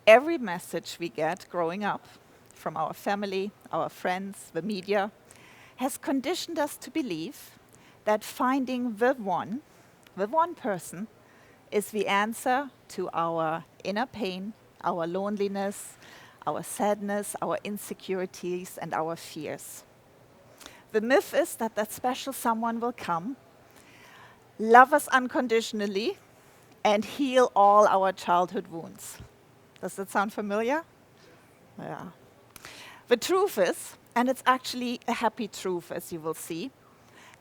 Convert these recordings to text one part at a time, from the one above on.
Every message we get growing up from our family, our friends, the media, has conditioned us to believe that finding the one person, is the answer to our inner pain, our loneliness, our sadness, our insecurities, and our fears. The myth is that that special someone will come, love us unconditionally, and heal all our childhood wounds. Does that sound familiar? Yeah. The truth is, and it's actually a happy truth, as you will see,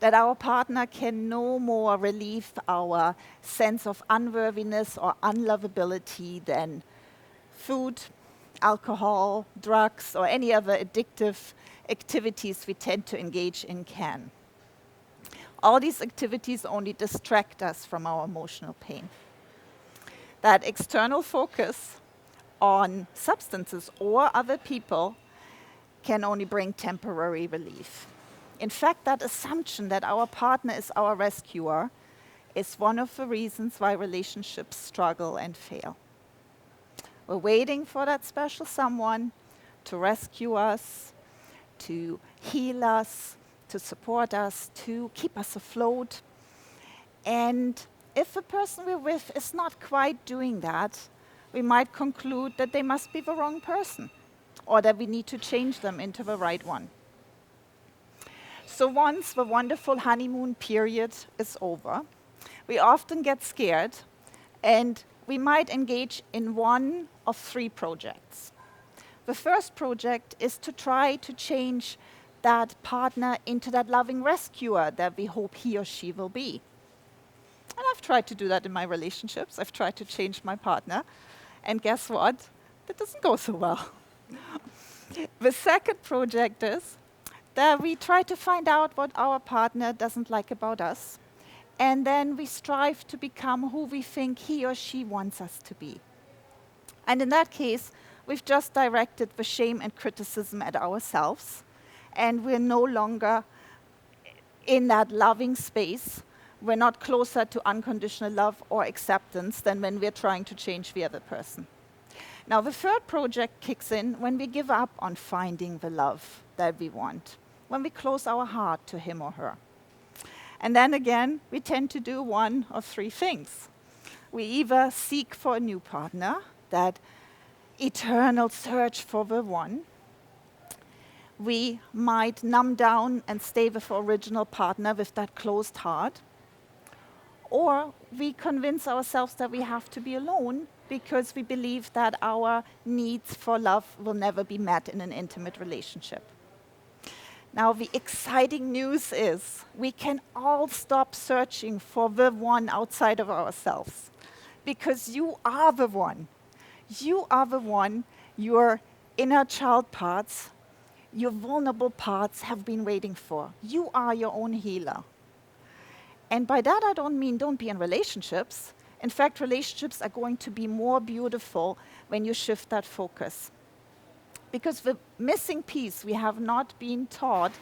that our partner can no more relieve our sense of unworthiness or unlovability than food, alcohol, drugs, or any other addictive activities we tend to engage in can. All these activities only distract us from our emotional pain. That external focus on substances or other people can only bring temporary relief. In fact, that assumption that our partner is our rescuer is one of the reasons why relationships struggle and fail. We're waiting for that special someone to rescue us, to heal us, to support us, to keep us afloat. And if the person we're with is not quite doing that, we might conclude that they must be the wrong person, or that we need to change them into the right one. So once the wonderful honeymoon period is over, we often get scared, and we might engage in one of three projects. The first project is to try to change that partner into that loving rescuer that we hope he or she will be. And I've tried to do that in my relationships. I've tried to change my partner. And guess what? That doesn't go so well. The second project is that we try to find out what our partner doesn't like about us. And then we strive to become who we think he or she wants us to be. And in that case, we've just directed the shame and criticism at ourselves. And we're no longer in that loving space. We're not closer to unconditional love or acceptance than when we're trying to change the other person. Now, the third project kicks in when we give up on finding the love that we want, when we close our heart to him or her. And then again, we tend to do one of three things. We either seek for a new partner, that eternal search for the one. We might numb down and stay with the original partner with that closed heart. Or we convince ourselves that we have to be alone because we believe that our needs for love will never be met in an intimate relationship. Now, the exciting news is we can all stop searching for the one outside of ourselves, because you are the one. You are the one your inner child parts, your vulnerable parts have been waiting for. You are your own healer. And by that, I don't mean don't be in relationships. In fact, relationships are going to be more beautiful when you shift that focus. Because the missing piece we have not been taught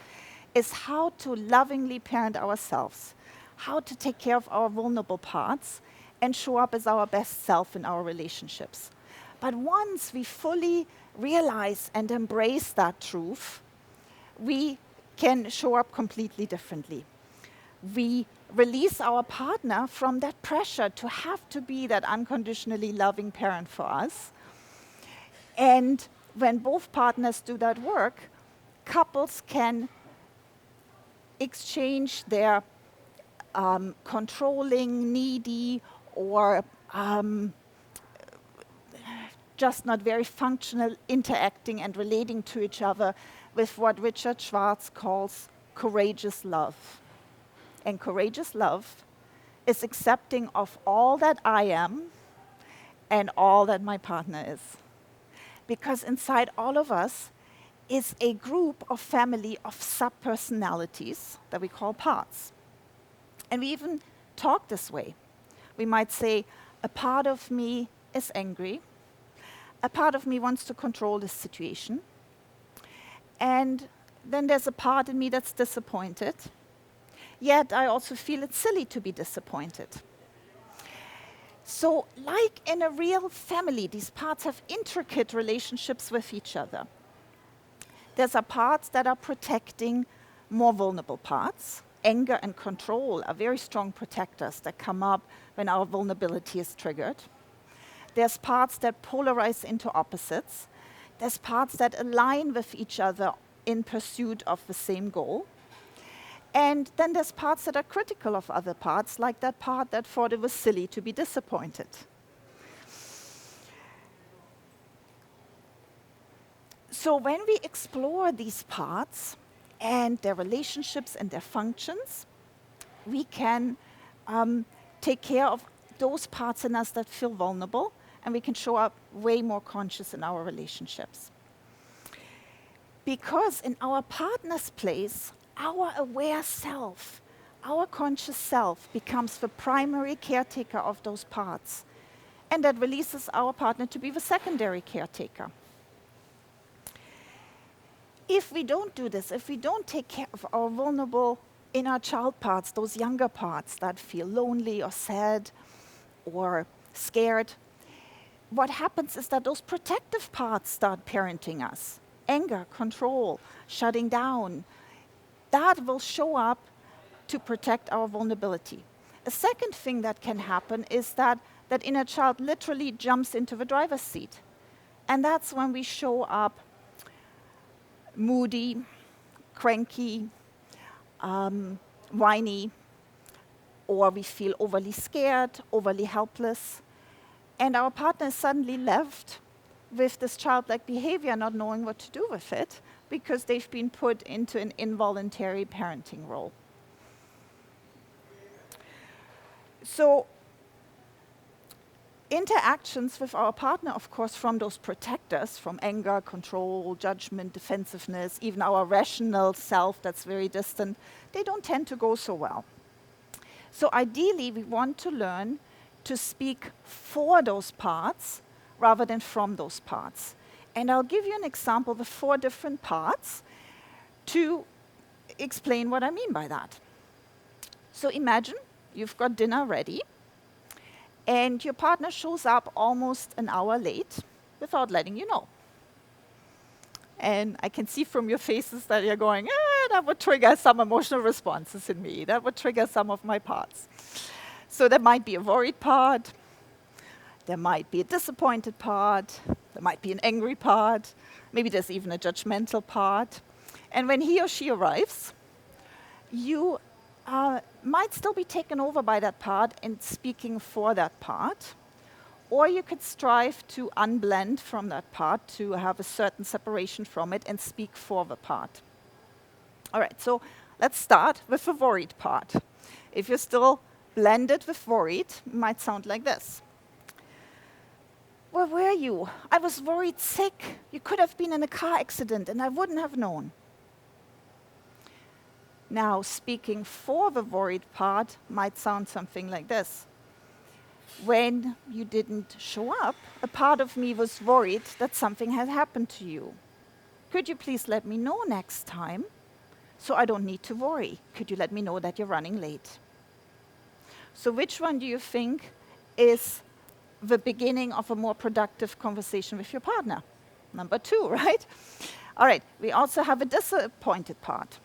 is how to lovingly parent ourselves, how to take care of our vulnerable parts and show up as our best self in our relationships. But once we fully realize and embrace that truth, we can show up completely differently. We release our partner from that pressure to have to be that unconditionally loving parent for us. And when both partners do that work, couples can exchange their controlling, needy, or just not very functional interacting and relating to each other with what Richard Schwartz calls courageous love. And courageous love is accepting of all that I am and all that my partner is. Because inside all of us is a group of family of sub-personalities that we call parts. And we even talk this way. We might say, a part of me is angry, a part of me wants to control this situation, and then there's a part in me that's disappointed. Yet I also feel it's silly to be disappointed. So, like in a real family, these parts have intricate relationships with each other. There's parts that are protecting more vulnerable parts. Anger and control are very strong protectors that come up when our vulnerability is triggered. There's parts that polarize into opposites. There's parts that align with each other in pursuit of the same goal. And then there's parts that are critical of other parts, like that part that thought it was silly to be disappointed. So when we explore these parts and their relationships and their functions, we can take care of those parts in us that feel vulnerable, and we can show up way more conscious in our relationships. Because in our partner's place, our aware self, our conscious self, becomes the primary caretaker of those parts. And that releases our partner to be the secondary caretaker. If we don't do this, if we don't take care of our vulnerable inner child parts, those younger parts that feel lonely or sad or scared, what happens is that those protective parts start parenting us. Anger, control, shutting down. That will show up to protect our vulnerability. A second thing that can happen is that that inner child literally jumps into the driver's seat. And that's when we show up moody, cranky, whiny, or we feel overly scared, overly helpless. And our partner is suddenly left with this childlike behavior, not knowing what to do with it, because they've been put into an involuntary parenting role. So, interactions with our partner, of course, from those protectors, from anger, control, judgment, defensiveness, even our rational self that's very distant, they don't tend to go so well. So ideally, we want to learn to speak for those parts rather than from those parts. And I'll give you an example with 4 different parts to explain what I mean by that. So imagine you've got dinner ready, and your partner shows up almost an hour late without letting you know. And I can see from your faces that you're going, that would trigger some emotional responses in me. That would trigger some of my parts. So there might be a worried part. There might be a disappointed part. There might be an angry part. Maybe there's even a judgmental part. And when he or she arrives, you might still be taken over by that part and speaking for that part. Or you could strive to unblend from that part, to have a certain separation from it and speak for the part. All right, so let's start with the worried part. If you're still blended with worried, it might sound like this. Where were you? I was worried sick. You could have been in a car accident and I wouldn't have known. Now, speaking for the worried part might sound something like this. When you didn't show up, a part of me was worried that something had happened to you. Could you please let me know next time so I don't need to worry? Could you let me know that you're running late? So which one do you think is the beginning of a more productive conversation with your partner? Number 2, right? All right, we also have a disappointed part.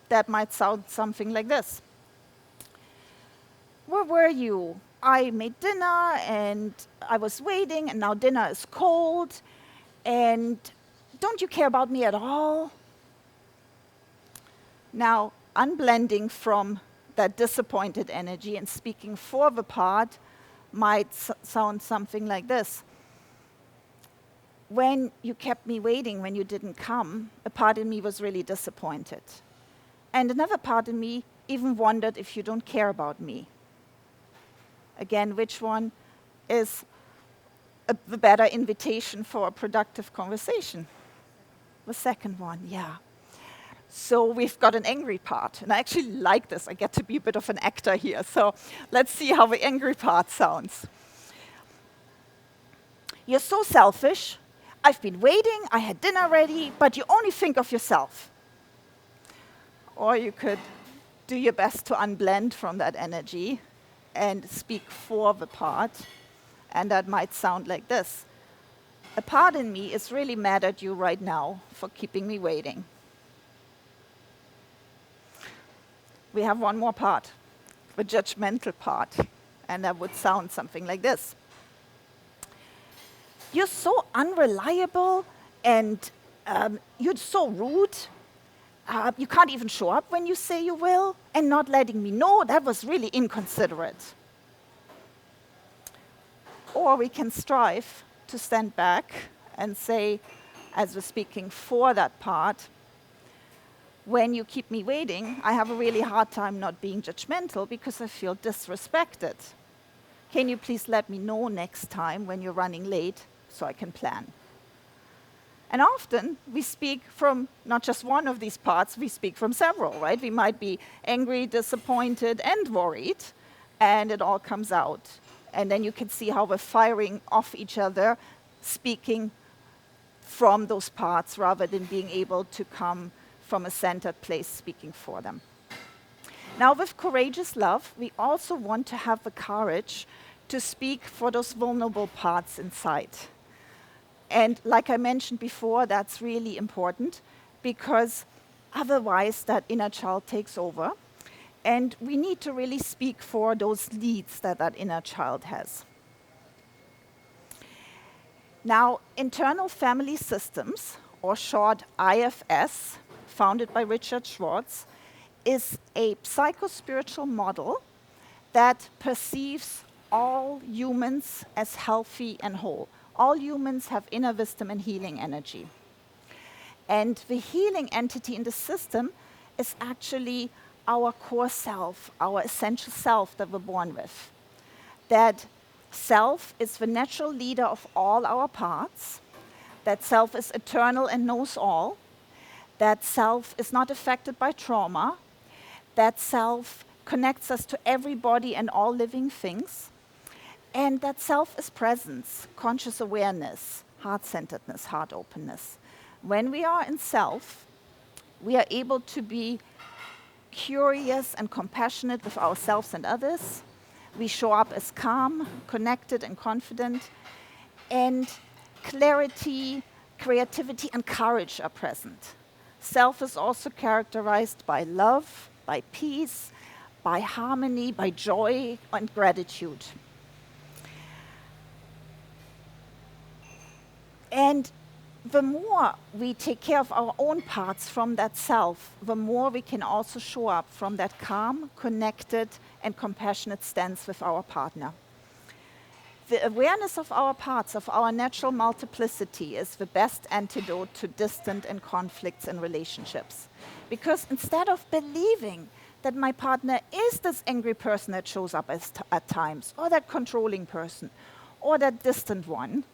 That might sound something like this. Where were you? I made dinner and I was waiting and now dinner is cold and don't you care about me at all? Now, unblending from that disappointed energy and speaking for the part might sound something like this. When you kept me waiting, when you didn't come, a part in me was really disappointed. And another part in me even wondered if you don't care about me. Again, which one is the better invitation for a productive conversation? The second one, yeah. So we've got an angry part. And I actually like this. I get to be a bit of an actor here. So let's see how the angry part sounds. You're so selfish. I've been waiting. I had dinner ready. But you only think of yourself. Or you could do your best to unblend from that energy and speak for the part. And that might sound like this. A part in me is really mad at you right now for keeping me waiting. We have one more part, the judgmental part. And that would sound something like this. You're so unreliable and you're so rude. You can't even show up when you say you will, and not letting me know, that was really inconsiderate. Or we can strive to stand back and say, as we're speaking for that part, when you keep me waiting, I have a really hard time not being judgmental because I feel disrespected. Can you please let me know next time when you're running late so I can plan? And often we speak from not just one of these parts, we speak from several, right? We might be angry, disappointed, and worried, and it all comes out. And then you can see how we're firing off each other, speaking from those parts rather than being able to come from a centered place speaking for them. Now, with courageous love, we also want to have the courage to speak for those vulnerable parts inside. And like I mentioned before, that's really important because otherwise that inner child takes over. And we need to really speak for those needs that that inner child has. Now, internal family systems, or short IFS, founded by Richard Schwartz, is a psycho-spiritual model that perceives all humans as healthy and whole. All humans have inner wisdom and healing energy. And the healing entity in the system is actually our core self, our essential self that we're born with. That self is the natural leader of all our parts. That self is eternal and knows all. That self is not affected by trauma. That self connects us to everybody and all living things. And that self is presence, conscious awareness, heart-centeredness, heart openness. When we are in self, we are able to be curious and compassionate with ourselves and others. We show up as calm, connected, and confident. And clarity, creativity, and courage are present. Self is also characterized by love, by peace, by harmony, by joy, and gratitude. And the more we take care of our own parts from that self, the more we can also show up from that calm, connected, and compassionate stance with our partner. The awareness of our parts, of our natural multiplicity, is the best antidote to distant and conflicts in relationships. Because instead of believing that my partner is this angry person that shows up at times, or that controlling person, or that distant one,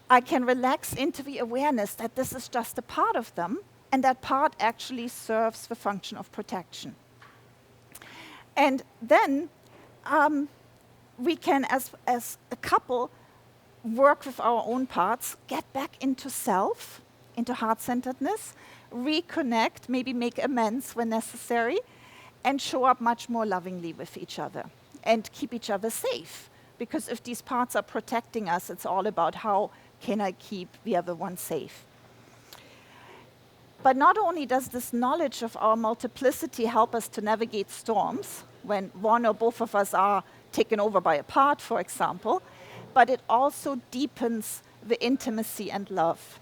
I can relax into the awareness that this is just a part of them, and that part actually serves the function of protection. And then we can, as a couple, work with our own parts, get back into self, into heart-centeredness, reconnect, maybe make amends when necessary, and show up much more lovingly with each other, and keep each other safe. Because if these parts are protecting us, it's all about how can I keep the other one safe. But not only does this knowledge of our multiplicity help us to navigate storms, when one or both of us are taken over by a part, for example, but it also deepens the intimacy and love.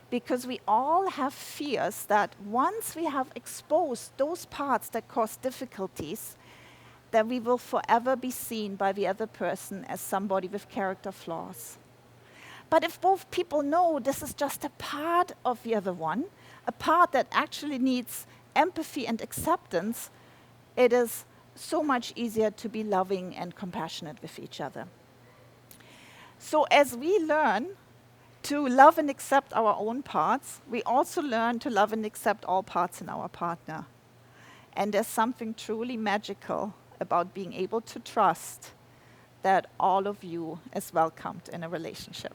Because we all have fears that once we have exposed those parts that cause difficulties, that we will forever be seen by the other person as somebody with character flaws. But if both people know this is just a part of the other one, a part that actually needs empathy and acceptance, it is so much easier to be loving and compassionate with each other. So as we learn to love and accept our own parts, we also learn to love and accept all parts in our partner. And there's something truly magical about being able to trust that all of you is welcomed in a relationship.